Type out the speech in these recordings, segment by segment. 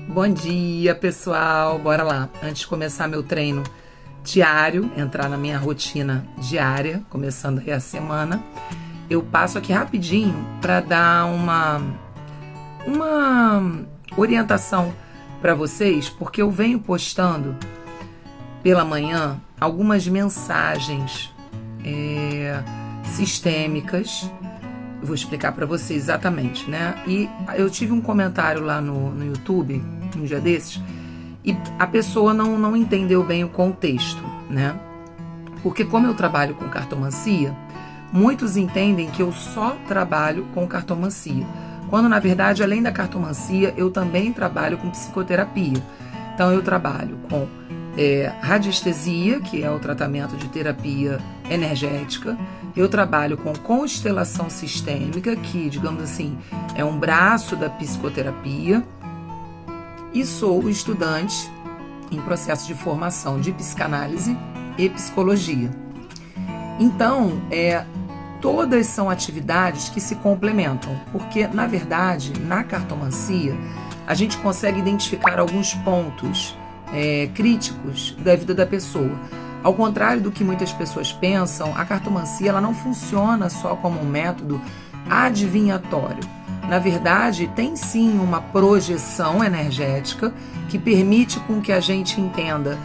Bom dia, pessoal! Bora lá! Antes de começar meu treino diário, entrar na minha rotina diária, começando aí a semana, eu passo aqui rapidinho para dar uma orientação para vocês, porque eu venho postando pela manhã algumas mensagens sistêmicas. Vou explicar para vocês exatamente, né? E eu tive um comentário lá no YouTube, um dia desses, e a pessoa não entendeu bem o contexto, né? Porque como eu trabalho com cartomancia, muitos entendem que eu só trabalho com cartomancia, quando na verdade, além da cartomancia, eu também trabalho com psicoterapia. Então eu trabalho com radiestesia, que é o tratamento de terapia energética. Eu trabalho com constelação sistêmica, que, digamos assim, é um braço da psicoterapia. E sou estudante em processo de formação de psicanálise e psicologia. Então, todas são atividades que se complementam, porque, na verdade, na cartomancia, a gente consegue identificar alguns pontos críticos da vida da pessoa. Ao contrário do que muitas pessoas pensam, a cartomancia ela não funciona só como um método adivinhatório. Na verdade, tem sim uma projeção energética que permite com que a gente entenda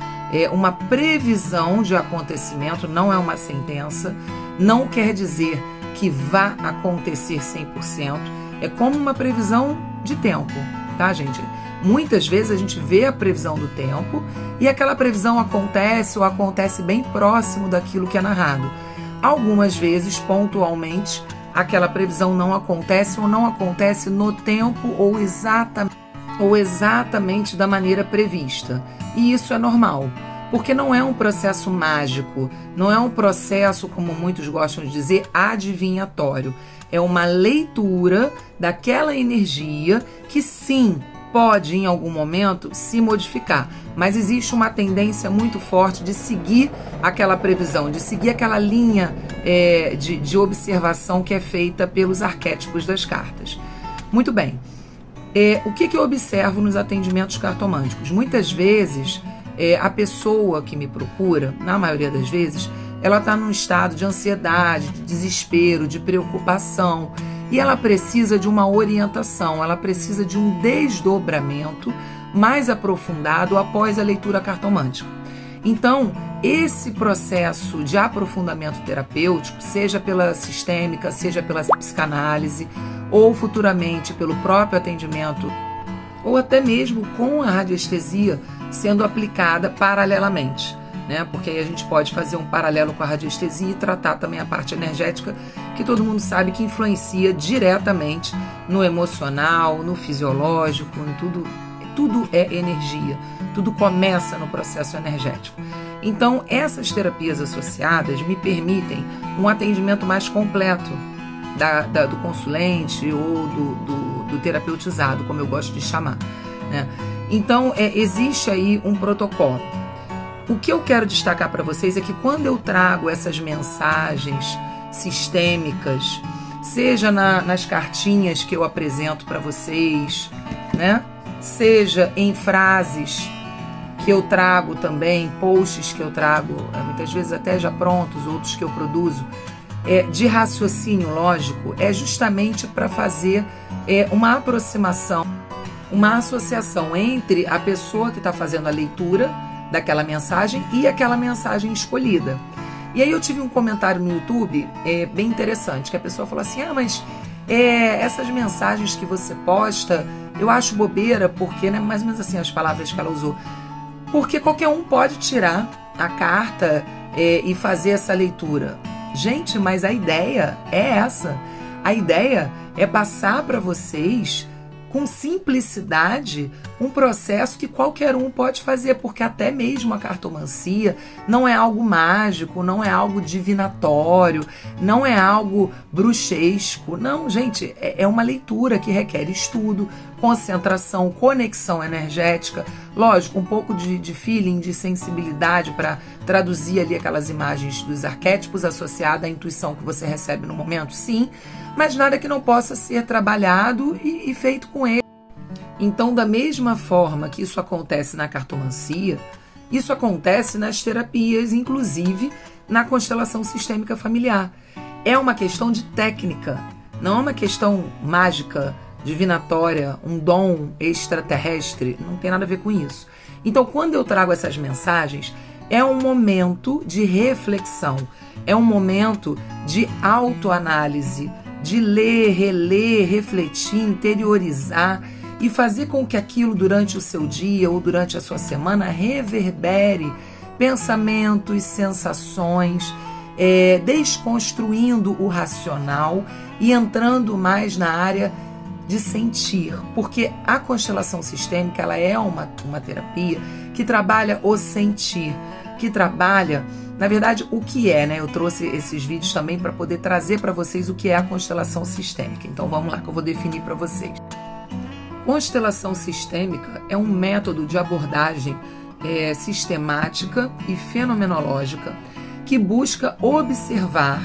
uma previsão de acontecimento, não é uma sentença, não quer dizer que vá acontecer 100%, é como uma previsão de tempo, tá, gente? Muitas vezes a gente vê a previsão do tempo e aquela previsão acontece ou acontece bem próximo daquilo que é narrado. Algumas vezes, pontualmente, aquela previsão não acontece ou não acontece no tempo ou exatamente da maneira prevista. E isso é normal, porque não é um processo mágico, não é um processo, como muitos gostam de dizer, adivinhatório. É uma leitura daquela energia que sim, pode em algum momento se modificar, mas existe uma tendência muito forte de seguir aquela previsão, de seguir aquela linha de observação que é feita pelos arquétipos das cartas. Muito bem, o que eu observo nos atendimentos cartomânticos? Muitas vezes a pessoa que me procura, na maioria das vezes, ela está num estado de ansiedade, de desespero, de preocupação, e ela precisa de uma orientação, ela precisa de um desdobramento mais aprofundado após a leitura cartomântica. Então, esse processo de aprofundamento terapêutico, seja pela sistêmica, seja pela psicanálise, ou futuramente pelo próprio atendimento, ou até mesmo com a radiestesia sendo aplicada paralelamente, né? Porque aí a gente pode fazer um paralelo com a radiestesia e tratar também a parte energética, que todo mundo sabe que influencia diretamente no emocional, no fisiológico, em tudo é energia, tudo começa no processo energético. Então, essas terapias associadas me permitem um atendimento mais completo do consulente ou do terapeutizado, como eu gosto de chamar, né? Então, existe aí um protocolo. O que eu quero destacar para vocês é que quando eu trago essas mensagens sistêmicas, seja nas cartinhas que eu apresento para vocês, né? Seja em frases que eu trago também, posts que eu trago, muitas vezes até já prontos, outros que eu produzo, de raciocínio lógico, é justamente para fazer uma aproximação, uma associação entre a pessoa que está fazendo a leitura daquela mensagem e aquela mensagem escolhida. E aí eu tive um comentário no YouTube bem interessante, que a pessoa falou assim, mas essas mensagens que você posta, eu acho bobeira, porque, né, mais ou menos assim as palavras que ela usou, porque qualquer um pode tirar a carta e fazer essa leitura. Gente, mas a ideia é essa. A ideia é passar para vocês com simplicidade um processo que qualquer um pode fazer, porque até mesmo a cartomancia não é algo mágico, não é algo divinatório, não é algo bruxesco. Não, gente, é uma leitura que requer estudo, concentração, conexão energética, lógico, um pouco de feeling, de sensibilidade para traduzir ali aquelas imagens dos arquétipos associada à intuição que você recebe no momento, sim, mas nada que não possa ser trabalhado e feito com ele. Então, da mesma forma que isso acontece na cartomancia, isso acontece nas terapias, inclusive na constelação sistêmica familiar. É uma questão de técnica, não é uma questão mágica, divinatória, um dom extraterrestre, não tem nada a ver com isso. Então, quando eu trago essas mensagens, é um momento de reflexão, é um momento de autoanálise, de ler, reler, refletir, interiorizar e fazer com que aquilo durante o seu dia ou durante a sua semana reverbere pensamentos, sensações, desconstruindo o racional e entrando mais na área de sentir, porque a constelação sistêmica ela é uma terapia que trabalha o sentir, que trabalha, na verdade, o que é, né? Eu trouxe esses vídeos também para poder trazer para vocês o que é a constelação sistêmica. Então vamos lá que eu vou definir para vocês. Constelação sistêmica é um método de abordagem sistemática e fenomenológica que busca observar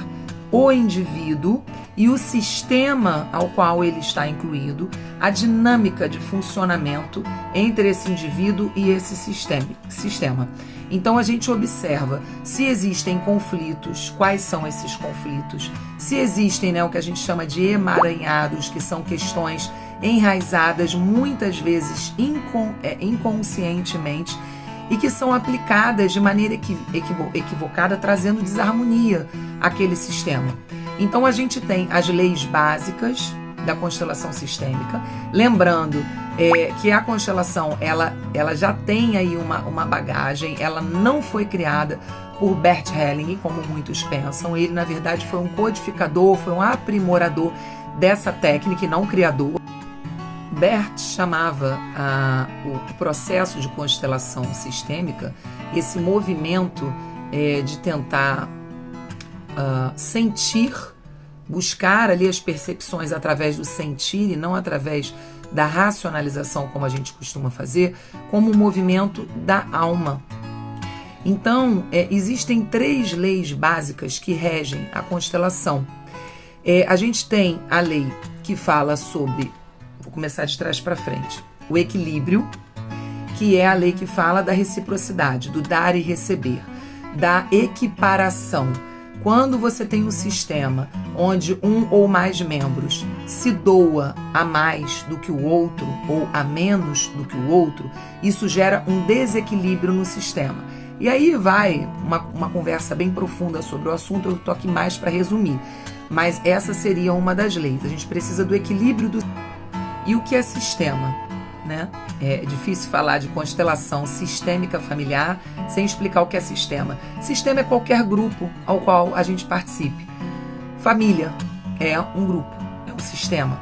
o indivíduo e o sistema ao qual ele está incluído, a dinâmica de funcionamento entre esse indivíduo e esse sistema. Então a gente observa se existem conflitos, quais são esses conflitos, se existem, né, o que a gente chama de emaranhados, que são questões enraizadas muitas vezes inconscientemente e que são aplicadas de maneira equivocada, trazendo desarmonia àquele sistema. Então a gente tem as leis básicas da constelação sistêmica, lembrando que a constelação ela já tem aí uma bagagem, ela não foi criada por Bert Helling, como muitos pensam. Ele, na verdade, foi um codificador, foi um aprimorador dessa técnica e não criador. Bert chamava o processo de constelação sistêmica, esse movimento de tentar sentir, buscar ali as percepções através do sentir e não através da racionalização, como a gente costuma fazer, como um movimento da alma. Então, existem 3 leis básicas que regem a constelação. A gente tem a lei que fala sobre, vou começar de trás para frente, o equilíbrio, que é a lei que fala da reciprocidade, do dar e receber, da equiparação. Quando você tem um sistema onde um ou mais membros se doa a mais do que o outro ou a menos do que o outro, isso gera um desequilíbrio no sistema. E aí vai uma conversa bem profunda sobre o assunto, eu tô aqui mais para resumir. Mas essa seria uma das leis. A gente precisa do equilíbrio do... E o que é sistema? Né? É difícil falar de constelação sistêmica familiar sem explicar o que é sistema. Sistema é qualquer grupo ao qual a gente participe. Família é um grupo, é um sistema.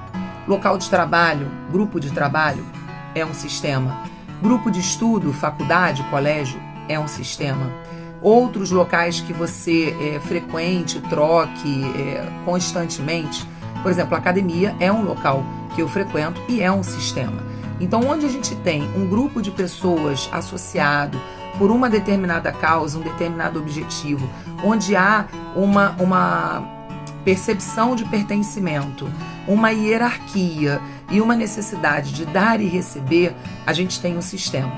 Local de trabalho, grupo de trabalho, é um sistema. Grupo de estudo, faculdade, colégio, é um sistema. Outros locais que você frequente, troque constantemente. Por exemplo, a academia é um local que eu frequento e é um sistema. Então, onde a gente tem um grupo de pessoas associado por uma determinada causa, um determinado objetivo, onde há uma percepção de pertencimento, uma hierarquia e uma necessidade de dar e receber, a gente tem um sistema.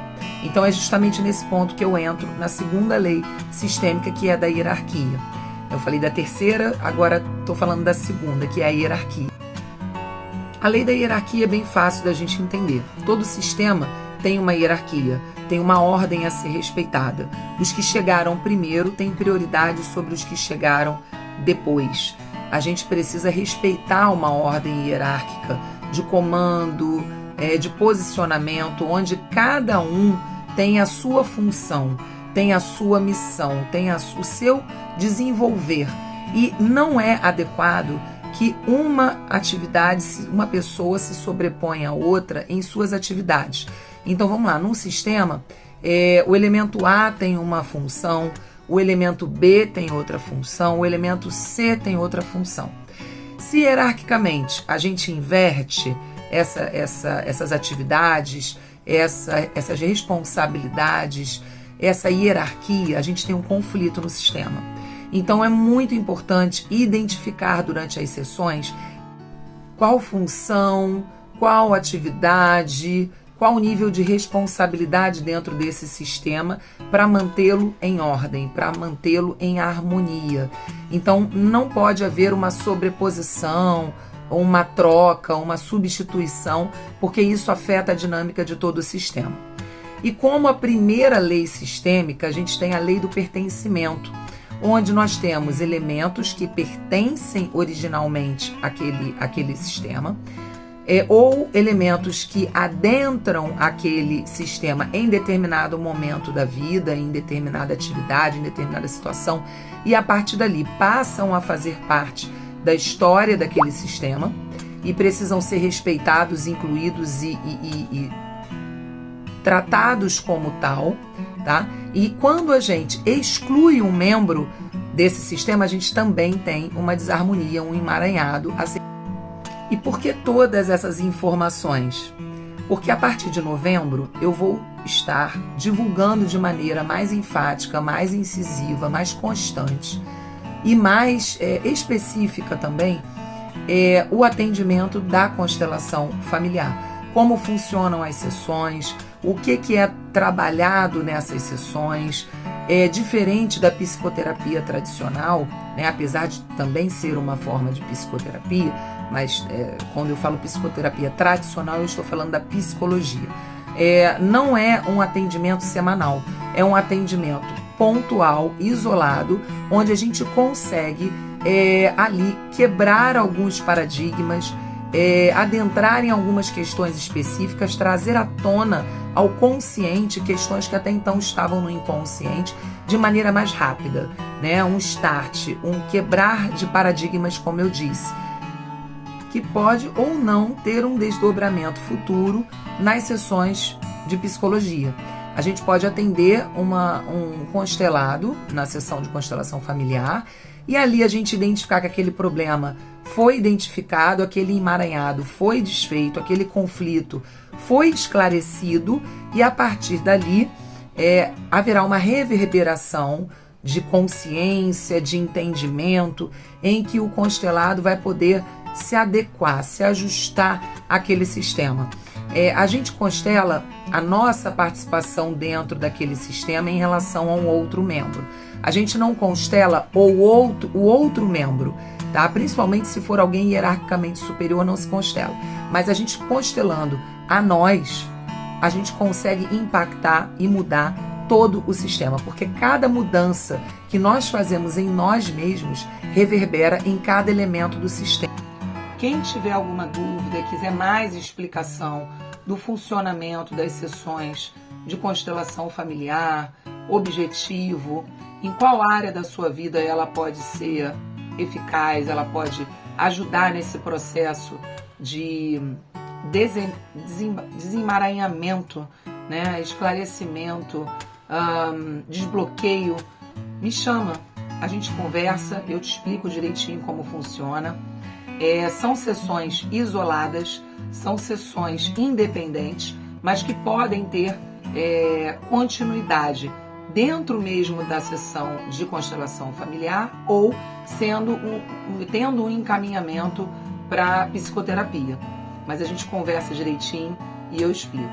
Então, é justamente nesse ponto que eu entro na segunda lei sistêmica, que é da hierarquia. Eu falei da terceira, agora estou falando da segunda, que é a hierarquia. A lei da hierarquia é bem fácil da gente entender. Todo sistema tem uma hierarquia, tem uma ordem a ser respeitada. Os que chegaram primeiro têm prioridade sobre os que chegaram depois. A gente precisa respeitar uma ordem hierárquica de comando, de posicionamento, onde cada um tem a sua função, tem a sua missão, tem o seu desenvolver. E não é adequado que uma atividade, uma pessoa se sobrepõe à outra em suas atividades. Então vamos lá, num sistema, o elemento A tem uma função, o elemento B tem outra função, o elemento C tem outra função. Se hierarquicamente a gente inverte essas atividades, essas responsabilidades, essa hierarquia, a gente tem um conflito no sistema. Então é muito importante identificar durante as sessões qual função, qual atividade, qual o nível de responsabilidade dentro desse sistema para mantê-lo em ordem, para mantê-lo em harmonia. Então, não pode haver uma sobreposição, uma troca, uma substituição, porque isso afeta a dinâmica de todo o sistema. E como a primeira lei sistêmica, a gente tem a lei do pertencimento, onde nós temos elementos que pertencem originalmente àquele sistema, ou elementos que adentram aquele sistema em determinado momento da vida, em determinada atividade, em determinada situação, e a partir dali passam a fazer parte da história daquele sistema e precisam ser respeitados, incluídos e tratados como tal, tá? E quando a gente exclui um membro desse sistema, a gente também tem uma desarmonia, um emaranhado a ser. E por que todas essas informações? Porque a partir de novembro eu vou estar divulgando de maneira mais enfática, mais incisiva, mais constante e mais específica também o atendimento da constelação familiar. Como funcionam as sessões, o que é trabalhado nessas sessões. É diferente da psicoterapia tradicional, né? Apesar de também ser uma forma de psicoterapia, mas quando eu falo psicoterapia tradicional, eu estou falando da psicologia. Não é um atendimento semanal, é um atendimento pontual, isolado, onde a gente consegue ali quebrar alguns paradigmas, adentrar em algumas questões específicas, trazer à tona ao consciente questões que até então estavam no inconsciente de maneira mais rápida, né? Um start, um quebrar de paradigmas, como eu disse, que pode ou não ter um desdobramento futuro nas sessões de psicologia. A gente pode atender um constelado na sessão de constelação familiar e ali a gente identificar que aquele problema foi identificado, aquele emaranhado foi desfeito, aquele conflito foi esclarecido e a partir dali haverá uma reverberação de consciência, de entendimento, em que o constelado vai poder se adequar, se ajustar àquele sistema. A gente constela a nossa participação dentro daquele sistema em relação a um outro membro. A gente não constela o outro membro, tá? Principalmente se for alguém hierarquicamente superior, não se constela. Mas a gente constelando a nós, a gente consegue impactar e mudar todo o sistema, porque cada mudança que nós fazemos em nós mesmos reverbera em cada elemento do sistema. Quem tiver alguma dúvida, quiser mais explicação do funcionamento das sessões de constelação familiar, objetivo, em qual área da sua vida ela pode ser eficaz, ela pode ajudar nesse processo de desemaranhamento, né, esclarecimento, desbloqueio, me chama, a gente conversa, eu te explico direitinho como funciona. São sessões isoladas, são sessões independentes, mas que podem ter continuidade dentro mesmo da sessão de constelação familiar ou tendo um encaminhamento para psicoterapia. Mas a gente conversa direitinho e eu explico.